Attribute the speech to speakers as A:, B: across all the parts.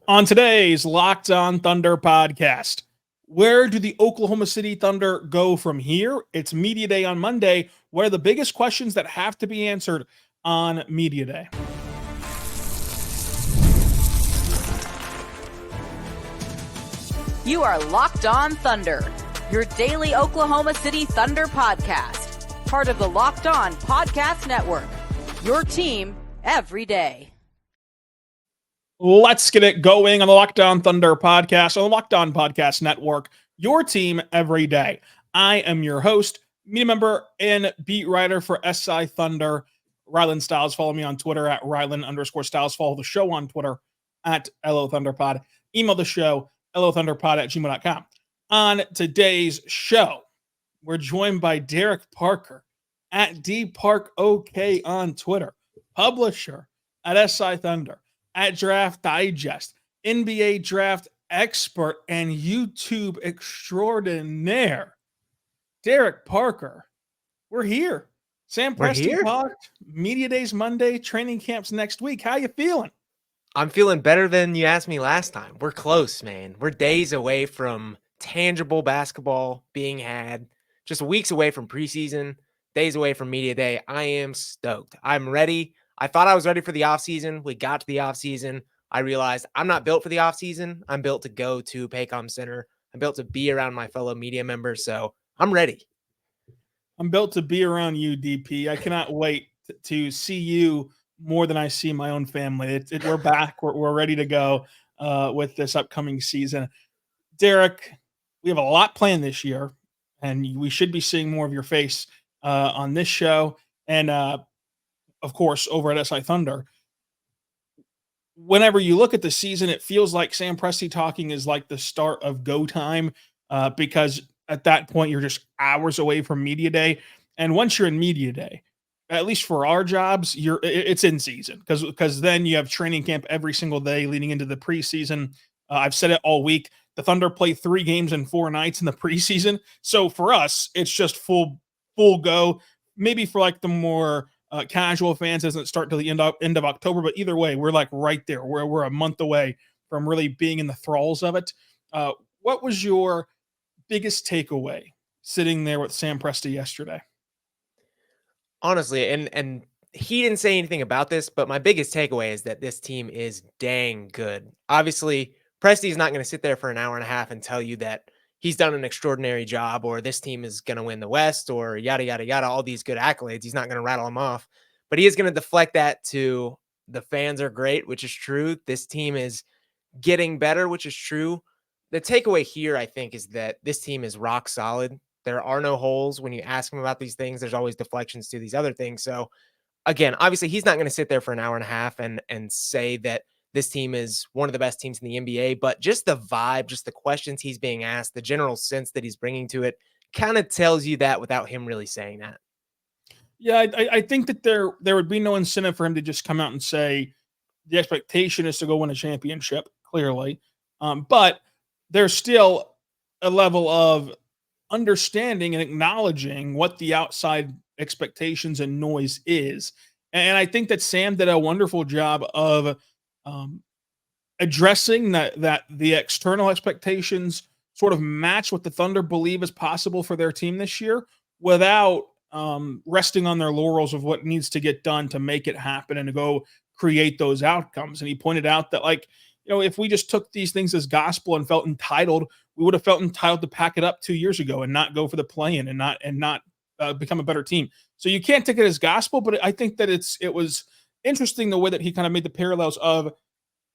A: On today's Locked On Thunder podcast, where do the Oklahoma City Thunder go from here? It's Media Day on Monday. What are the biggest questions that have to be answered on Media Day?
B: You are Locked On Thunder, your daily Oklahoma City Thunder podcast, part of the Locked On Podcast Network, your team every day.
A: Let's get it going on the Locked On Thunder podcast, on the Locked On Podcast Network, your team every day. I am your host, media member, and beat writer for SI Thunder, Rylan Stiles. Follow me on Twitter at Rylan_Stiles. Follow the show on Twitter at LOThunderPod. Email the show, LOThunderPod@gmail.com. On today's show, we're joined by Derek Parker at DParkOK on Twitter, publisher at SI Thunder, at Draft Digest, NBA draft expert, and YouTube extraordinaire. Derek Parker, we're here. Sam Presti talked. Media Days Monday, training camps next week. How you feeling?
C: I'm feeling better than you asked me last time. We're close, man. We're days away from tangible basketball being had, just weeks away from preseason, days away from Media Day. I am stoked. I'm ready. I thought I was ready for the offseason. We got to the offseason. I realized I'm not built for the offseason. I'm built to go to Paycom Center. I'm built to be around my fellow media members. So I'm ready.
A: I'm built to be around you, DP. I cannot wait to see you more than I see my own family. We're back. We're ready to go with this upcoming season. Derek, we have a lot planned this year, and we should be seeing more of your face on this show. And of course, over at SI Thunder. Whenever you look at the season, it feels like Sam Presti talking is like the start of go time because at that point, you're just hours away from Media Day. And once you're in Media Day, at least for our jobs, it's in season because then you have training camp every single day leading into the preseason. I've said it all week. The Thunder play 3 games in 4 nights in the preseason. So for us, it's just full go. Maybe for like the more casual fans, doesn't start till the end of October, but either way, we're like right there. We're a month away from really being in the thralls of it. What was your biggest takeaway sitting there with Sam Presti yesterday?
C: Honestly, and he didn't say anything about this, but my biggest takeaway is that this team is dang good. Obviously, Presti's not going to sit there for an hour and a half and tell you that he's done an extraordinary job or this team is going to win the West or yada, yada, yada, all these good accolades. He's not going to rattle them off, but he is going to deflect that to the fans are great, which is true. This team is getting better, which is true. The takeaway here, I think, is that this team is rock solid. There are no holes. When you ask him about these things, there's always deflections to these other things. So again, obviously he's not going to sit there for an hour and a half and say that this team is one of the best teams in the NBA, but just the vibe, just the questions he's being asked, the general sense that he's bringing to it kind of tells you that without him really saying that.
A: Yeah, I think that there would be no incentive for him to just come out and say the expectation is to go win a championship, clearly. But there's still a level of understanding and acknowledging what the outside expectations and noise is. And I think that Sam did a wonderful job of addressing that the external expectations sort of match what the Thunder believe is possible for their team this year without resting on their laurels of what needs to get done to make it happen and to go create those outcomes. And he pointed out that, like, you know, if we just took these things as gospel and felt entitled, we would have felt entitled to pack it up 2 years ago and not go for the play-in and not become a better team. So you can't take it as gospel, but I think that it was interesting the way that he kind of made the parallels of,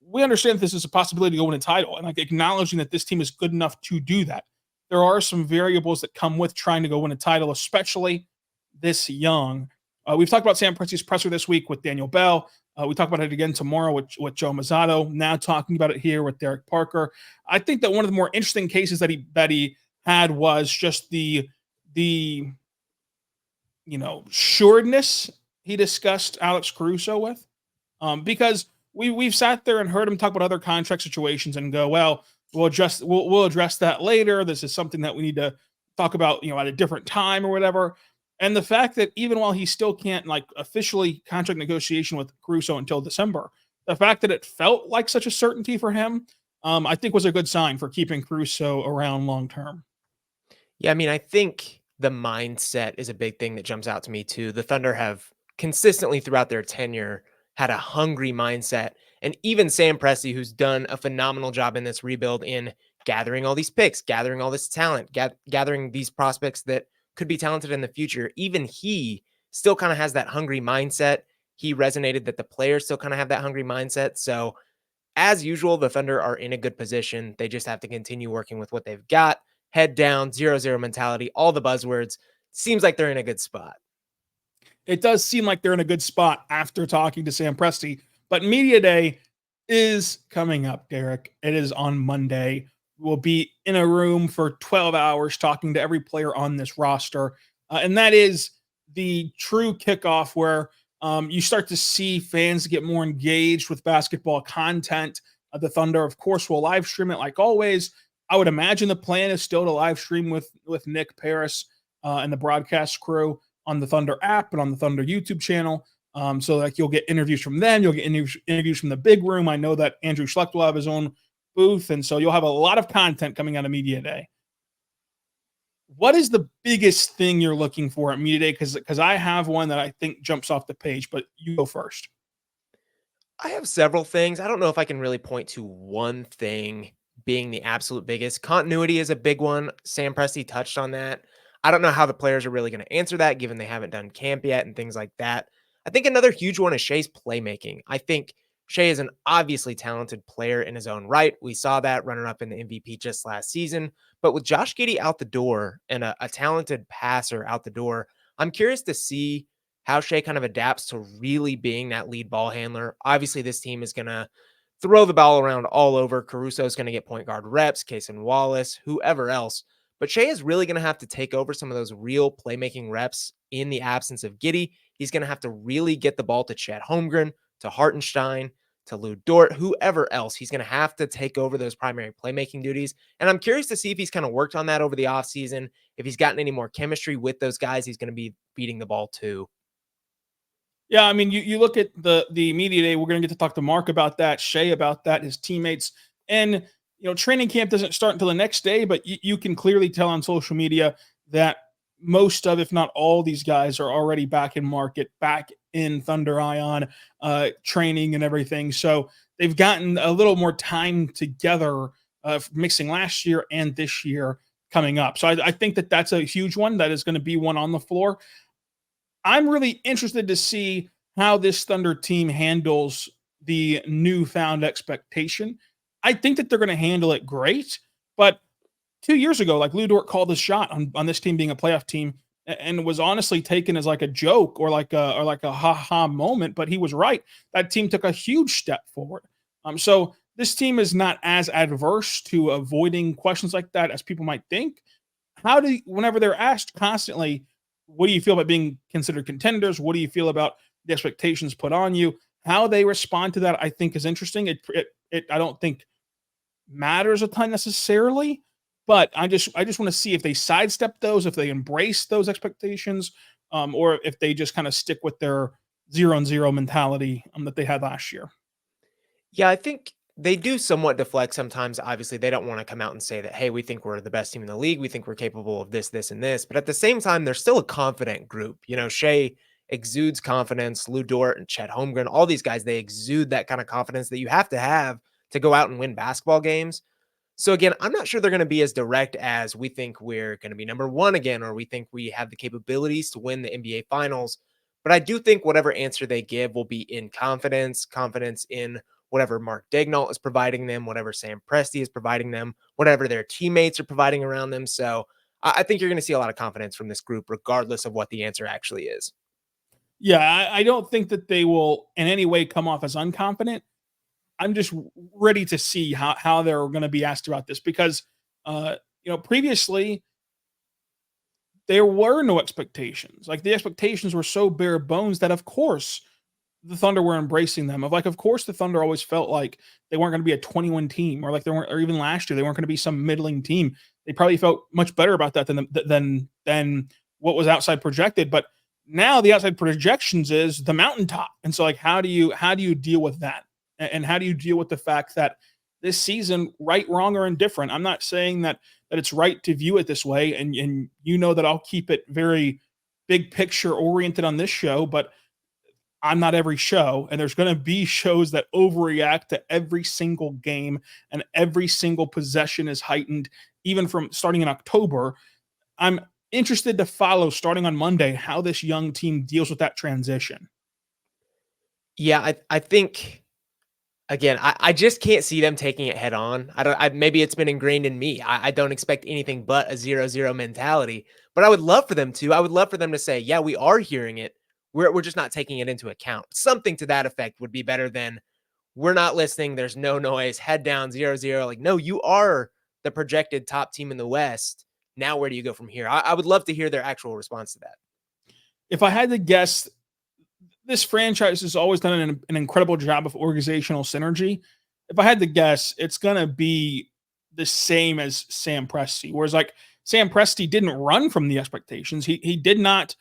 A: we understand this is a possibility to go win a title and like acknowledging that this team is good enough to do that. There are some variables that come with trying to go win a title, especially this young. We've talked about Sam Presti's presser this week with Daniel Bell. We talk about it again tomorrow with Joe Mazzato. Now talking about it here with Derek Parker. I think that one of the more interesting cases that he had was just the sureness he discussed Alex Caruso with, because we've sat there and heard him talk about other contract situations and go, well, we'll address that later. This is something that we need to talk about, at a different time or whatever. And the fact that even while he still can't officially contract negotiation with Caruso until December, the fact that it felt like such a certainty for him, I think was a good sign for keeping Caruso around long term.
C: Yeah, I mean, I think the mindset is a big thing that jumps out to me too. The Thunder have consistently throughout their tenure had a hungry mindset. And even Sam Presti, who's done a phenomenal job in this rebuild in gathering all these picks, gathering all this talent, gathering these prospects that could be talented in the future, even he still kind of has that hungry mindset. He resonated that the players still kind of have that hungry mindset. So, as usual, the Thunder are in a good position. They just have to continue working with what they've got. Head down, 0-0 mentality, all the buzzwords. Seems like they're in a good spot.
A: It does seem like they're in a good spot after talking to Sam Presti, but Media Day is coming up, Derek. It is on Monday. We'll be in a room for 12 hours talking to every player on this roster. And that is the true kickoff where you start to see fans get more engaged with basketball content. The Thunder, of course, will live stream it like always. I would imagine the plan is still to live stream with Nick Paris and the broadcast crew on the Thunder app and on the Thunder YouTube channel. So like you'll get interviews from them. You'll get interviews from the big room. I know that Andrew Schlecht will have his own booth. And so you'll have a lot of content coming out of Media Day. What is the biggest thing you're looking for at Media Day? Because I have one that I think jumps off the page, but you go first.
C: I have several things. I don't know if I can really point to one thing being the absolute biggest. Continuity is a big one. Sam Presti touched on that. I don't know how the players are really going to answer that, given they haven't done camp yet and things like that. I think another huge one is Shai's playmaking. I think Shai is an obviously talented player in his own right. We saw that runner up in the MVP just last season. But with Josh Giddey out the door and a talented passer out the door, I'm curious to see how Shai kind of adapts to really being that lead ball handler. Obviously, this team is going to throw the ball around all over. Caruso is going to get point guard reps, Cason Wallace, whoever else. But Shai is really going to have to take over some of those real playmaking reps in the absence of Giddey. He's going to have to really get the ball to Chet Holmgren, to Hartenstein, to Lou Dort, whoever else. He's going to have to take over those primary playmaking duties. And I'm curious to see if he's kind of worked on that over the offseason. If he's gotten any more chemistry with those guys, he's going to be beating the ball too.
A: Yeah, I mean, you look at the Media Day, we're going to get to talk to Mark about that, Shai about that, his teammates. And, training camp doesn't start until the next day, but you can clearly tell on social media that most of, if not all, these guys are already back in market, back in Thunder Ion, training and everything. So they've gotten a little more time together, mixing last year and this year coming up. So I think that that's a huge one. That is going to be one on the floor. I'm really interested to see how this Thunder team handles the newfound expectation. I think that they're going to handle it great, but 2 years ago, like Lou Dort called his shot on this team being a playoff team and was honestly taken as like a joke or like a ha-ha moment, but he was right. That team took a huge step forward. So this team is not as adverse to avoiding questions like that as people might think. Whenever they're asked constantly, what do you feel about being considered contenders? What do you feel about the expectations put on you? How they respond to that, I think, is interesting. It I don't think matters a ton necessarily, but I just want to see if they sidestep those, if they embrace those expectations, or if they just kind of stick with their 0-0 mentality that they had last year.
C: Yeah, I think they do somewhat deflect sometimes. Obviously, they don't want to come out and say that, hey, we think we're the best team in the league. We think we're capable of this, this, and this. But at the same time, they're still a confident group. Shai exudes confidence. Lou Dort and Chet Holmgren, all these guys, they exude that kind of confidence that you have to go out and win basketball games. So again, I'm not sure they're going to be as direct as we think we're going to be number one again, or we think we have the capabilities to win the NBA Finals. But I do think whatever answer they give will be in confidence in whatever Mark Daigneault is providing them, whatever Sam Presti is providing them, whatever their teammates are providing around them. So I think you're going to see a lot of confidence from this group, regardless of what the answer actually is.
A: Yeah, I don't think that they will in any way come off as unconfident. I'm just ready to see how they're going to be asked about this because, previously there were no expectations. Like the expectations were so bare bones that, of course, the Thunder were embracing them. Of course, the Thunder always felt like they weren't going to be a 21 team, or like they weren't, or even last year they weren't going to be some middling team. They probably felt much better about that than what was outside projected. But now the outside projections is the mountaintop, and so like how do you deal with that? And how do you deal with the fact that this season, right, wrong, or indifferent? I'm not saying that it's right to view it this way, and you know that I'll keep it very big picture oriented on this show, but I'm not every show, and there's going to be shows that overreact to every single game, and every single possession is heightened, even from starting in October. I'm interested to follow, starting on Monday, how this young team deals with that transition.
C: Yeah, I think, again, I just can't see them taking it head on. Maybe it's been ingrained in me. I don't expect anything but a 0-0 mentality, but I would love for them to. I would love for them to say, yeah, we are hearing it. We're just not taking it into account. Something to that effect would be better than we're not listening. There's no noise, head down, 0-0. Like, no, you are the projected top team in the West. Now, where do you go from here? I would love to hear their actual response to that.
A: If I had to guess, this franchise has always done an incredible job of organizational synergy. If I had to guess, it's going to be the same as Sam Presti. Whereas, like, Sam Presti didn't run from the expectations. He did not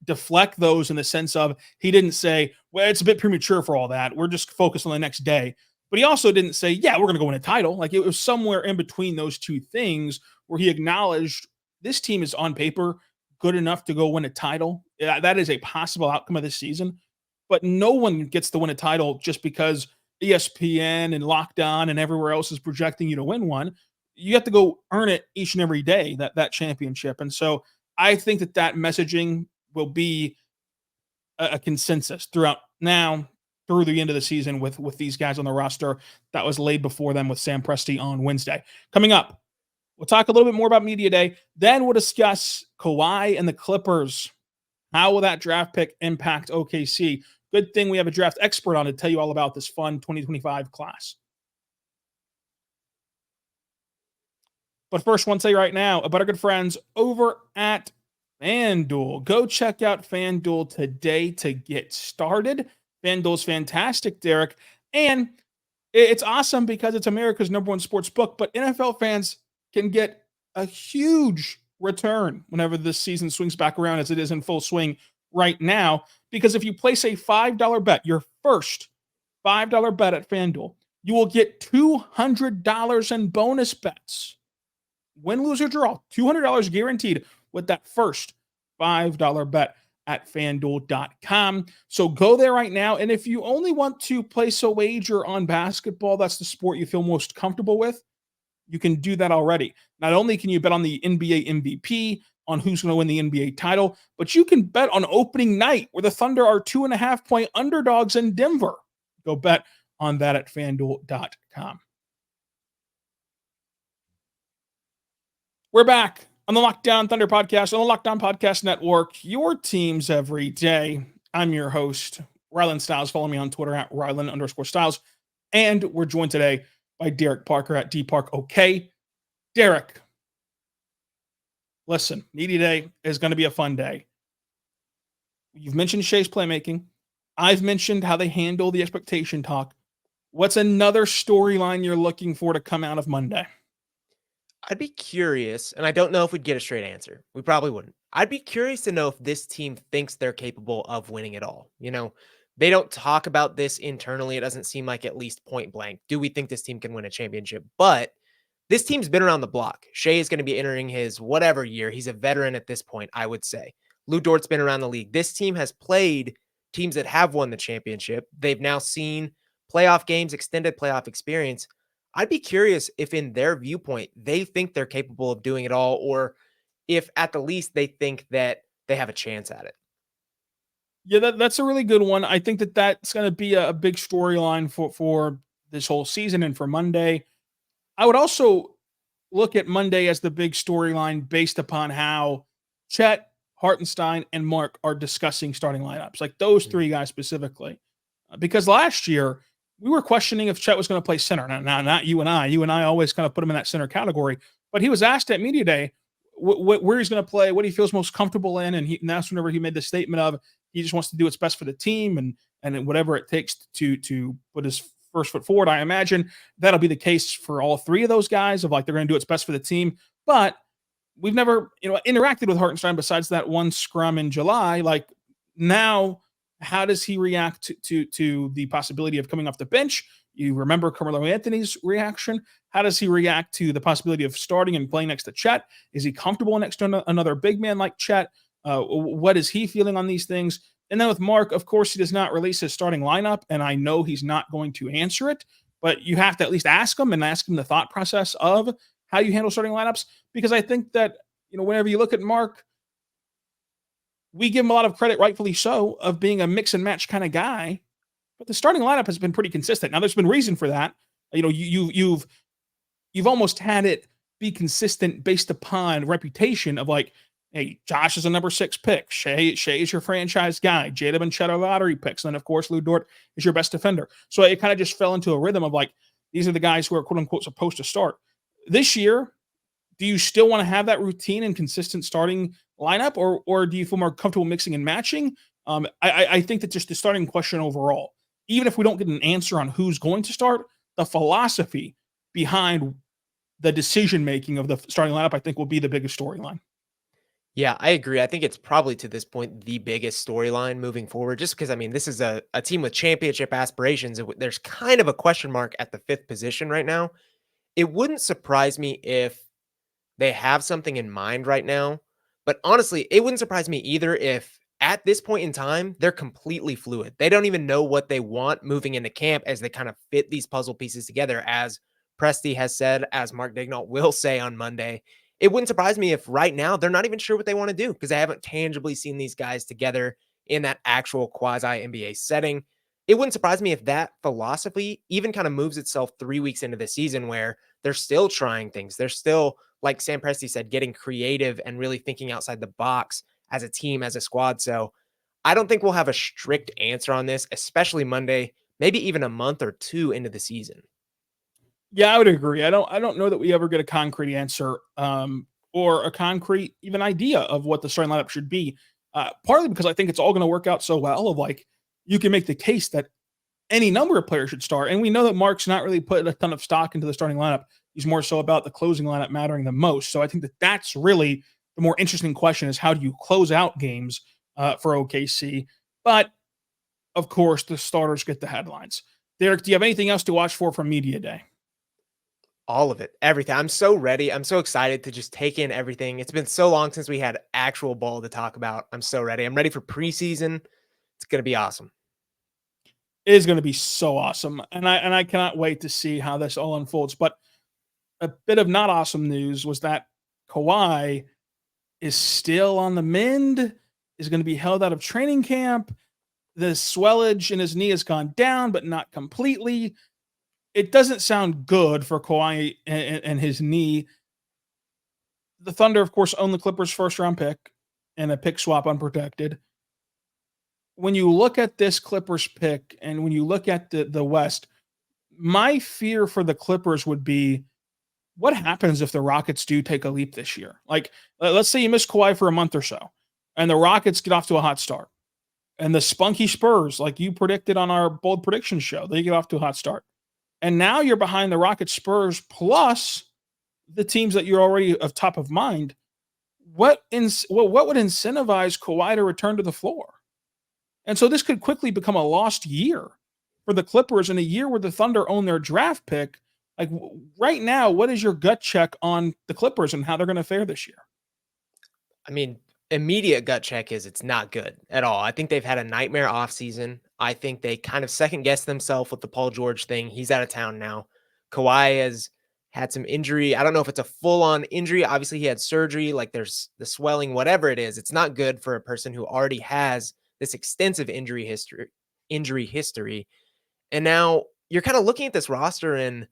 A: deflect those, in the sense of, he didn't say, well, it's a bit premature for all that, we're just focused on the next day. But he also didn't say, yeah, we're going to go win a title. Like, it was somewhere in between those two things, where he acknowledged this team is on paper good enough to go win a title. That is a possible outcome of this season, but no one gets to win a title just because ESPN and Locked On and everywhere else is projecting you to win one. You have to go earn it each and every day, that championship. And so I think that messaging will be a consensus throughout now through the end of the season with these guys on the roster that was laid before them with Sam Presti on Wednesday. Coming up, we'll talk a little bit more about Media Day. Then we'll discuss Kawhi and the Clippers. How will that draft pick impact OKC? Good thing we have a draft expert on to tell you all about this fun 2025 class. But first, I want to say right now about our good friends over at FanDuel. Go check out FanDuel today to get started. FanDuel's fantastic, Derek. And it's awesome because it's America's #1 sports book, but NFL fans can get a huge return whenever this season swings back around, as it is in full swing right now. Because if you place a $5 bet, your first $5 bet at FanDuel, you will get $200 in bonus bets. Win, lose, or draw, $200 guaranteed with that first $5 bet at FanDuel.com. So go there right now. And if you only want to place a wager on basketball, that's the sport you feel most comfortable with, you can do that already. Not only can you bet on the NBA MVP, on who's going to win the NBA title, but you can bet on opening night, where the Thunder are 2.5-point underdogs in Denver. Go bet on that at FanDuel.com. We're back on the Lockdown Thunder podcast, on the Lockdown Podcast Network, your teams every day. I'm your host, Rylan Stiles. Follow me on Twitter at Rylan_Stiles. And we're joined today by Derek Parker at DParkOK. Derek, listen, Media Day is going to be a fun day. You've mentioned Shea's playmaking. I've mentioned how they handle the expectation talk. What's another storyline you're looking for to come out of Monday?
C: I'd be curious, and I don't know if we'd get a straight answer. We probably wouldn't. I'd be curious to know if this team thinks they're capable of winning it all. You know, they don't talk about this internally. It doesn't seem like, at least point blank, do we think this team can win a championship? But this team's been around the block. Shea is going to be entering his whatever year. He's a veteran at this point, I would say. Lou Dort's been around the league. This team has played teams that have won the championship. They've now seen playoff games, extended playoff experience. I'd be curious if, in their viewpoint, they think they're capable of doing it all, or if at the least they think that they have a chance at it.
A: Yeah, that's a really good one. I think that's going to be a big storyline for this whole season and for Monday. I would also look at Monday as the big storyline based upon how Chet, Hartenstein, and Mark are discussing starting lineups, like those three guys specifically. Because last year, we were questioning if Chet was going to play center. Now, not you and I. You and I always kind of put him in that center category. But he was asked at Media Day where he's going to play, what he feels most comfortable in. And that's whenever he made the statement of he just wants to do what's best for the team and whatever it takes to put his first foot forward. I imagine that'll be the case for all three of those guys, of like they're going to do what's best for the team. But we've never interacted with Hartenstein besides that one scrum in July. Like, now How does he react to the possibility of coming off the bench? You remember Carmelo Anthony's reaction. How does he react to the possibility of starting and playing next to Chet? Is he comfortable next to another big man like Chet? What is he feeling on these things? And then with Mark, of course, he does not release his starting lineup, and I know he's not going to answer it, but you have to at least ask him the thought process of how you handle starting lineups, because I think that, whenever you look at Mark, we give him a lot of credit, rightfully so, of being a mix and match kind of guy, but the starting lineup has been pretty consistent. Now, there's been reason for that. You've almost had it be consistent based upon reputation of like, hey, Josh is a number 6 pick. Shea is your franchise guy. Jalen and Chet are lottery picks. And then, of course, Lou Dort is your best defender. So it kind of just fell into a rhythm of like, these are the guys who are quote unquote supposed to start. This year, do you still want to have that routine and consistent starting lineup, or do you feel more comfortable mixing and matching? I think that just the starting question overall, even if we don't get an answer on who's going to start, the philosophy behind the decision-making of the starting lineup, I think will be the biggest storyline.
C: Yeah, I agree. I think it's probably to this point the biggest storyline moving forward, just because, this is a team with championship aspirations. There's kind of a question mark at the 5th position right now. It wouldn't surprise me if they have something in mind right now, but honestly, it wouldn't surprise me either if at this point in time, they're completely fluid. They don't even know what they want moving into camp as they kind of fit these puzzle pieces together, as Presti has said, as Mark Daigneault will say on Monday. It wouldn't surprise me if right now they're not even sure what they want to do because they haven't tangibly seen these guys together in that actual quasi NBA setting. It wouldn't surprise me if that philosophy even kind of moves itself 3 weeks into the season where they're still trying things. They're still, like Sam Presti said, getting creative and really thinking outside the box as a team, as a squad. So I don't think we'll have a strict answer on this, especially Monday, maybe even a month or 2 into the season.
A: Yeah, I would agree. I don't know that we ever get a concrete answer or a concrete even idea of what the starting lineup should be. Partly because I think it's all going to work out so well of like, you can make the case that any number of players should start. And we know that Mark's not really putting a ton of stock into the starting lineup. He's more so about the closing lineup mattering the most. So I think that that's really the more interesting question is how do you close out games for OKC? But of course, the starters get the headlines. Derek, do you have anything else to watch for from Media Day?
C: All of it, everything. I'm so ready. I'm so excited to just take in everything. It's been so long since we had actual ball to talk about. I'm so ready. I'm ready for preseason. It's going to be awesome.
A: It is going to be so awesome. And I cannot wait to see how this all unfolds. But a bit of not awesome news was that Kawhi is still on the mend, is going to be held out of training camp. The swellage in his knee has gone down, but not completely. It doesn't sound good for Kawhi and his knee. The Thunder, of course, own the Clippers' first-round pick and a pick swap unprotected. When you look at this Clippers pick and when you look at the West, my fear for the Clippers would be what happens if the Rockets do take a leap this year? Like, let's say you miss Kawhi for a month or so and the Rockets get off to a hot start and the spunky Spurs, like you predicted on our bold prediction show, they get off to a hot start. And now you're behind the Rockets, Spurs, plus the teams that you're already of top of mind. What would incentivize Kawhi to return to the floor? And so this could quickly become a lost year for the Clippers in a year where the Thunder own their draft pick. Like right now, what is your gut check on the Clippers and how they're going to fare this year?
C: Immediate gut check is it's not good at all. I think they've had a nightmare offseason. I think they kind of second guessed themselves with the Paul George thing. He's out of town now. Kawhi has had some injury. I don't know if it's a full-on injury. Obviously, he had surgery. Like there's the swelling, whatever it is. It's not good for a person who already has this extensive injury history. And now you're kind of looking at this roster and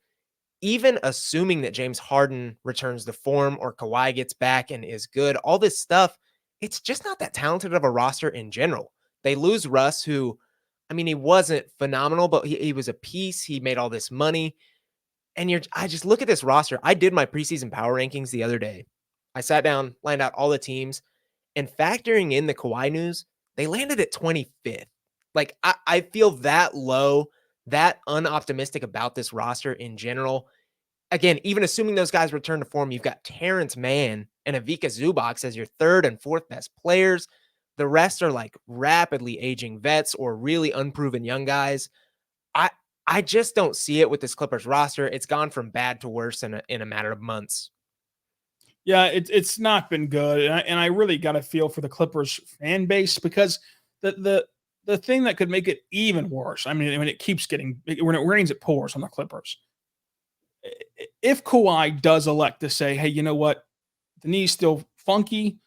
C: even assuming that James Harden returns to form or Kawhi gets back and is good, all this stuff, it's just not that talented of a roster in general. They lose Russ, who, he wasn't phenomenal, but he was a piece. He made all this money. And I just look at this roster. I did my preseason power rankings the other day. I sat down, lined out all the teams, and factoring in the Kawhi news, they landed at 25th. Like, I feel that low, that unoptimistic about this roster in general. Again, even assuming those guys return to form, you've got Terrence Mann and Ivica Zubac as your third and fourth best players. The rest are like rapidly aging vets or really unproven young guys. I just don't see it with this Clippers roster. It's gone from bad to worse in a matter of months.
A: Yeah, it's not been good, and I really got a feel for the Clippers fan base because the thing that could make it even worse. I mean, when it keeps getting when it rains, it pours on the Clippers. If Kawhi does elect to say, "Hey, you know what? The knee's still funky.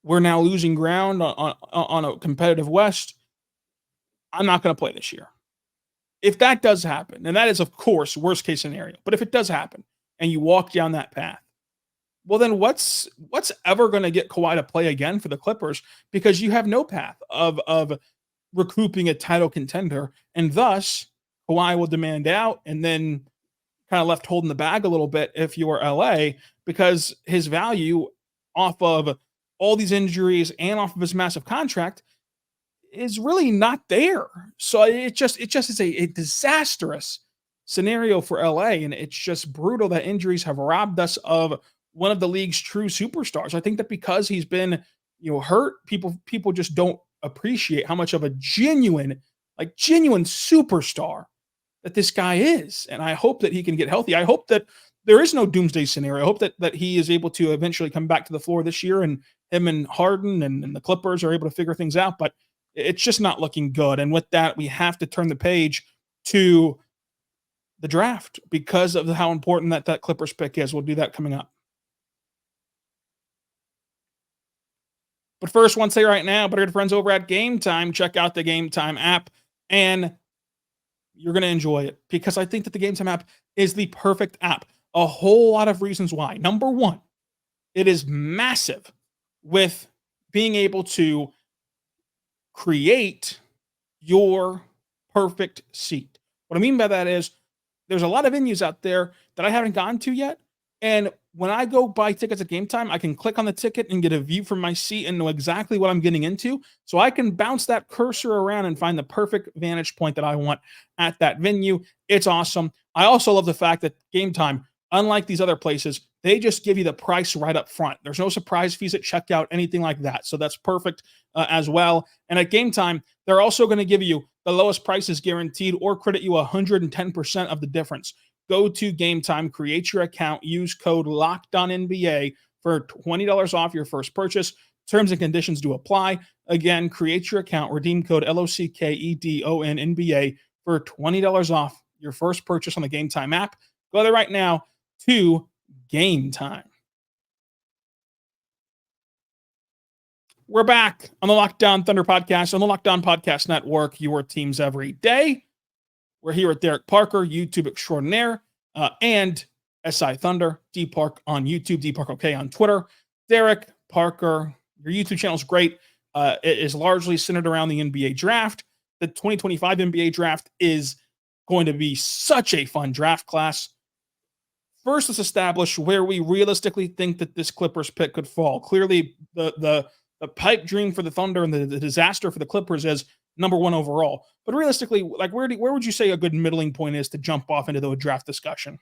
A: We're now losing ground on a competitive West. I'm not going to play this year." If that does happen, and that is, of course, worst case scenario, but if it does happen and you walk down that path, well, then what's ever going to get Kawhi to play again for the Clippers? Because you have no path of recouping a title contender, and thus Kawhi will demand out, and then kind of left holding the bag a little bit if you are LA, because his value off of all these injuries and off of his massive contract is really not there. So it just is a disastrous scenario for LA, and it's just brutal that injuries have robbed us of one of the league's true superstars. I think that because he's been, hurt, people just don't appreciate how much of a genuine superstar that this guy is. And I hope that he can get healthy. I hope that there is no doomsday scenario. I hope that he is able to eventually come back to the floor this year, and him and Harden and the Clippers are able to figure things out. But it's just not looking good. And with that, we have to turn the page to the draft because of how important that Clippers pick is. We'll do that coming up. But first, I want to say right now, but our good friends over at Gametime, check out the Gametime app, and you're going to enjoy it because I think that the Gametime app is the perfect app. A whole lot of reasons why. Number one, it is massive with being able to create your perfect seat. What I mean by that is there's a lot of venues out there that I haven't gone to yet. And when I go buy tickets at Gametime, I can click on the ticket and get a view from my seat and know exactly what I'm getting into. So I can bounce that cursor around and find the perfect vantage point that I want at that venue. It's awesome. I also love the fact that Gametime, unlike these other places, they just give you the price right up front. There's no surprise fees at checkout, anything like that. So that's perfect as well. And at Gametime, they're also going to give you the lowest prices guaranteed or credit you 110% of the difference. Go to Gametime, create your account, use code LOCKEDONNBA for $20 off your first purchase. Terms and conditions do apply. Again, create your account, redeem code LOCKEDONNBA for $20 off your first purchase on the Gametime app. Go there right now to Gametime. We're back on the Locked On Thunder podcast, on the Locked On Podcast Network, your teams every day. We're here with Derek Parker, YouTube extraordinaire, and SI Thunder, D Park on YouTube, D Park OK on Twitter. Derek Parker, your YouTube channel is great. It is largely centered around the NBA draft. The 2025 NBA draft is going to be such a fun draft class. First, let's establish where we realistically think that this Clippers pick could fall. Clearly, the pipe dream for the Thunder and the disaster for the Clippers is number one overall. But realistically, like where would you say a good middling point is to jump off into the draft discussion?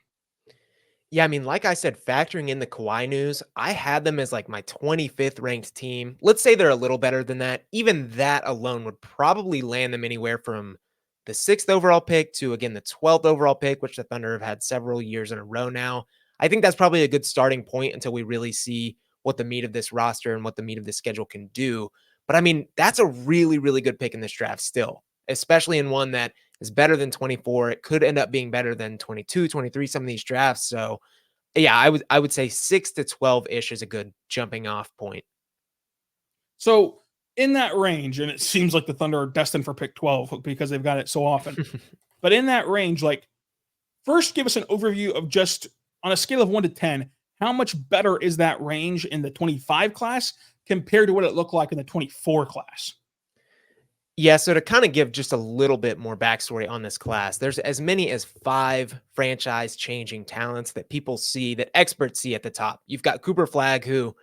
C: Yeah, I mean, like I said, factoring in the Kawhi news, I had them as like my 25th ranked team. Let's say they're a little better than that. Even that alone would probably land them anywhere from the 6th overall pick to, again, the 12th overall pick, which the Thunder have had several years in a row now. I think that's probably a good starting point until we really see what the meat of this roster and what the meat of this schedule can do. But I mean, that's a really, really good pick in this draft still, especially in one that is better than 24. It could end up being better than 22, 23, some of these drafts. So yeah, I would say 6 to 12-ish is a good jumping off point.
A: So in that range, and it seems like the Thunder are destined for pick 12 because they've got it so often. But in that range, like, first give us an overview of just on a scale of 1 to 10, how much better is that range in the 25 class compared to what it looked like in the 24 class?
C: Yeah, so to kind of give just a little bit more backstory on this class, there's as many as 5 franchise-changing talents that people see, that experts see at the top. You've got Cooper Flagg, who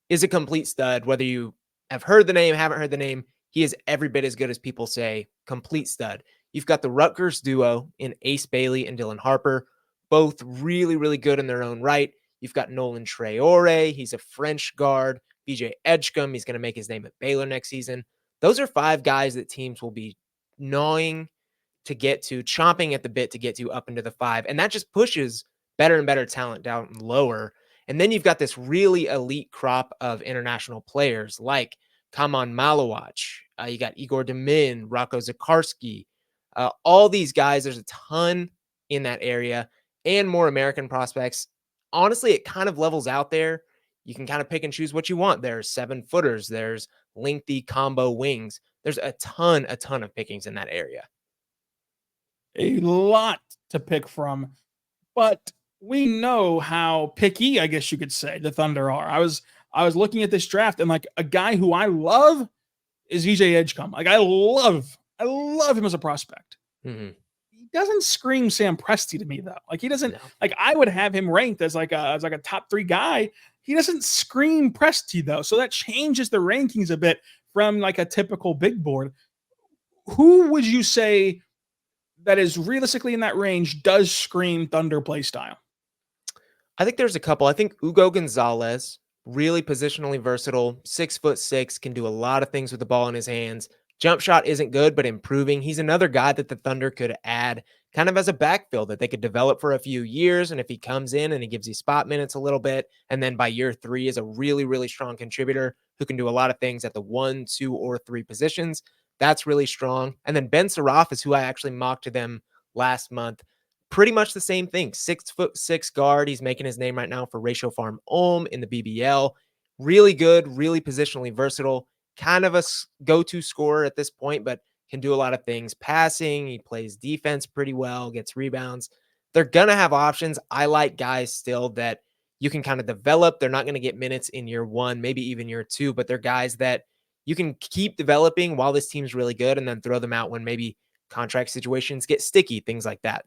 C: is a complete stud. Whether you have heard the name, haven't heard the name, he is every bit as good as people say, complete stud. You've got the Rutgers duo in Ace Bailey and Dylan Harper, both really, really good in their own right. You've got Nolan Traore. He's a French guard, VJ Edgecombe. He's going to make his name at Baylor next season. Those are 5 guys that teams will be gnawing to get to, chomping at the bit to get to up into the 5. And that just pushes better and better talent down lower. And then you've got this really elite crop of international players like Kaman Malawach. You got Igor Demin, Rocco Zakarski. All these guys, there's a ton in that area and more American prospects. Honestly, it kind of levels out there. You can kind of pick and choose what you want. There's 7-footers. There's lengthy combo wings. There's a ton of pickings in that area.
A: A lot to pick from, but we know how picky, I guess you could say, the Thunder are. I was looking at this draft, and like a guy who I love is VJ Edgecombe. Like I love him as a prospect.
C: Mm-hmm.
A: He doesn't scream Sam Presti to me though. Like he doesn't.
C: No.
A: Like I would have him ranked as like a top 3 guy. He doesn't scream Presti though, so that changes the rankings a bit from like a typical big board. Who would you say that is realistically in that range does scream Thunder play style?
C: I think there's a couple. I think Hugo Gonzalez, really positionally versatile, 6'6", can do a lot of things with the ball in his hands. Jump shot isn't good, but improving. He's another guy that the Thunder could add kind of as a backfill that they could develop for a few years. And if he comes in and he gives you spot minutes a little bit, and then by year 3 is a really, really strong contributor who can do a lot of things at the 1, 2, or 3 positions, that's really strong. And then Ben Saraf is who I actually mocked to them last month. Pretty much the same thing. 6'6" guard. He's making his name right now for Ratio Farm Ulm in the BBL. Really good, really positionally versatile. Kind of a go-to scorer at this point, but can do a lot of things. Passing, he plays defense pretty well, gets rebounds. They're going to have options. I like guys still that you can kind of develop. They're not going to get minutes in year 1, maybe even year 2, but they're guys that you can keep developing while this team's really good and then throw them out when maybe contract situations get sticky, things like that.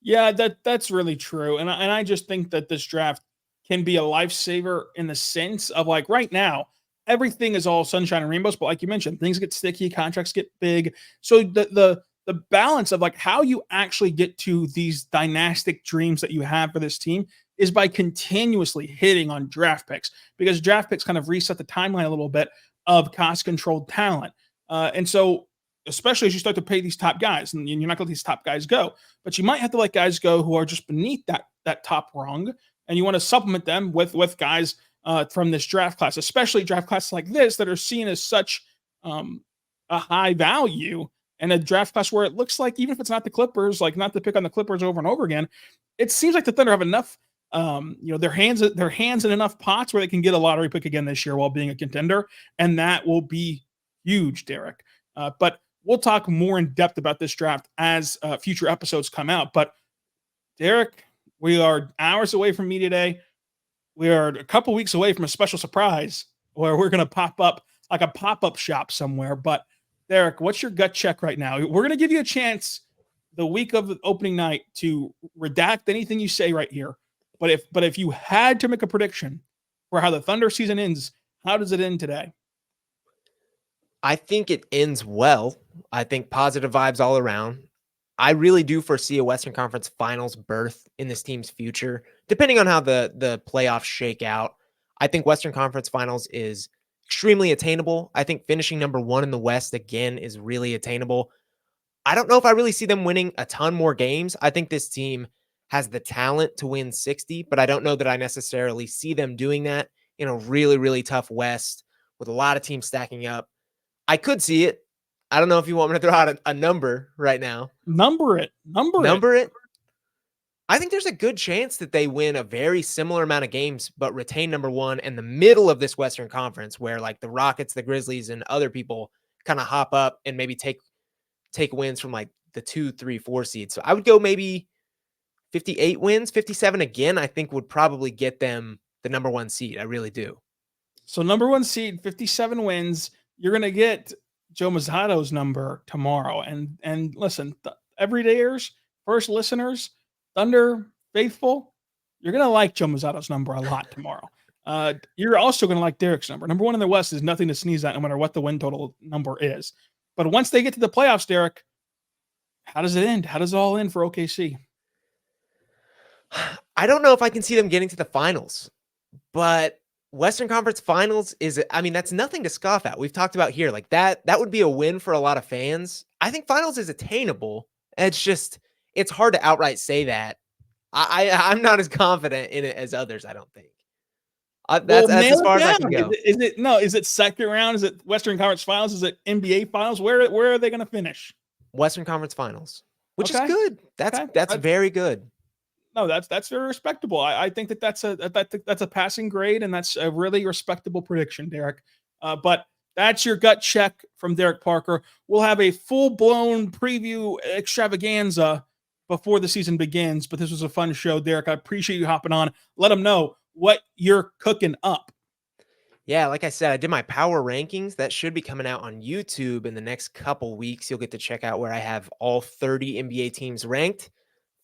A: Yeah, that's really true. And I just think that this draft can be a lifesaver in the sense of like right now, everything is all sunshine and rainbows, but like you mentioned, things get sticky, contracts get big. So the balance of like how you actually get to these dynastic dreams that you have for this team is by continuously hitting on draft picks, because draft picks kind of reset the timeline a little bit of cost controlled talent. And so especially as you start to pay these top guys, and you're not going to let these top guys go, but you might have to let guys go who are just beneath that top rung, and you want to supplement them with guys from this draft class, especially draft classes like this that are seen as such a high value, and a draft class where it looks like even if it's not the Clippers, like not to pick on the Clippers over and over again, it seems like the Thunder have enough, their hands in enough pots where they can get a lottery pick again this year while being a contender, and that will be huge, Derek. But we'll talk more in depth about this draft as future episodes come out. But Derek, we are hours away from media day. We are a couple weeks away from a special surprise where we're going to pop up like a pop-up shop somewhere. But Derek, what's your gut check right now? We're going to give you a chance the week of the opening night to redact anything you say right here. But if you had to make a prediction for how the Thunder season ends, how does it end today?
C: I think it ends well. I think positive vibes all around. I really do foresee a Western Conference Finals berth in this team's future, depending on how the playoffs shake out. I think Western Conference Finals is extremely attainable. I think finishing number 1 in the West again is really attainable. I don't know if I really see them winning a ton more games. I think this team has the talent to win 60, but I don't know that I necessarily see them doing that in a really, really tough West with a lot of teams stacking up. I could see it. I don't know if you want me to throw out a number right now.
A: Number it.
C: I think there's a good chance that they win a very similar amount of games, but retain number 1 in the middle of this Western Conference where like the Rockets, the Grizzlies, and other people kind of hop up and maybe take wins from like the 2, 3, 4 seeds. So I would go maybe 58 wins, 57 again, I think would probably get them the number 1 seed. I really do.
A: So number 1 seed, 57 wins. You're going to get Joe Mazzato's number tomorrow. And listen, everydayers, first listeners, Thunder faithful, you're going to like Joe Mazzato's number a lot tomorrow. You're also going to like Derek's number. Number 1 in the West is nothing to sneeze at no matter what the win total number is. But once they get to the playoffs, Derek, how does it end? How does it all end for OKC?
C: I don't know if I can see them getting to the finals, but Western Conference Finals is, I mean, that's nothing to scoff at. We've talked about here, like that would be a win for a lot of fans. I think finals is attainable. It's just, it's hard to outright say that. I'm not as confident in it as others, I don't think. That's as far as I can go.
A: Is it second round? Is it Western Conference Finals? Is it NBA Finals? Where are they going to finish?
C: Western Conference Finals, which
A: Okay.
C: is good. That's very good.
A: No, that's very respectable. I think that's a passing grade, and that's a really respectable prediction, Derek. But that's your gut check from Derek Parker. We'll have a full-blown preview extravaganza before the season begins, but this was a fun show, Derek. I appreciate you hopping on. Let them know what you're cooking up.
C: Yeah, like I said, I did my power rankings. That should be coming out on YouTube in the next couple weeks. You'll get to check out where I have all 30 NBA teams ranked.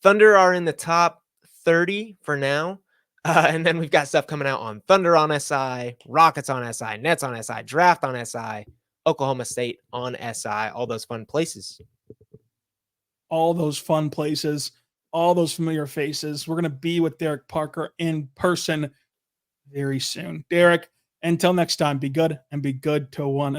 C: Thunder are in the top 30 for now. And then we've got stuff coming out on Thunder on SI, Rockets on SI, Nets on SI, Draft on SI, Oklahoma State on SI, all those fun places.
A: All those fun places, all those familiar faces. We're going to be with Derek Parker in person very soon. Derek, until next time, be good and be good to one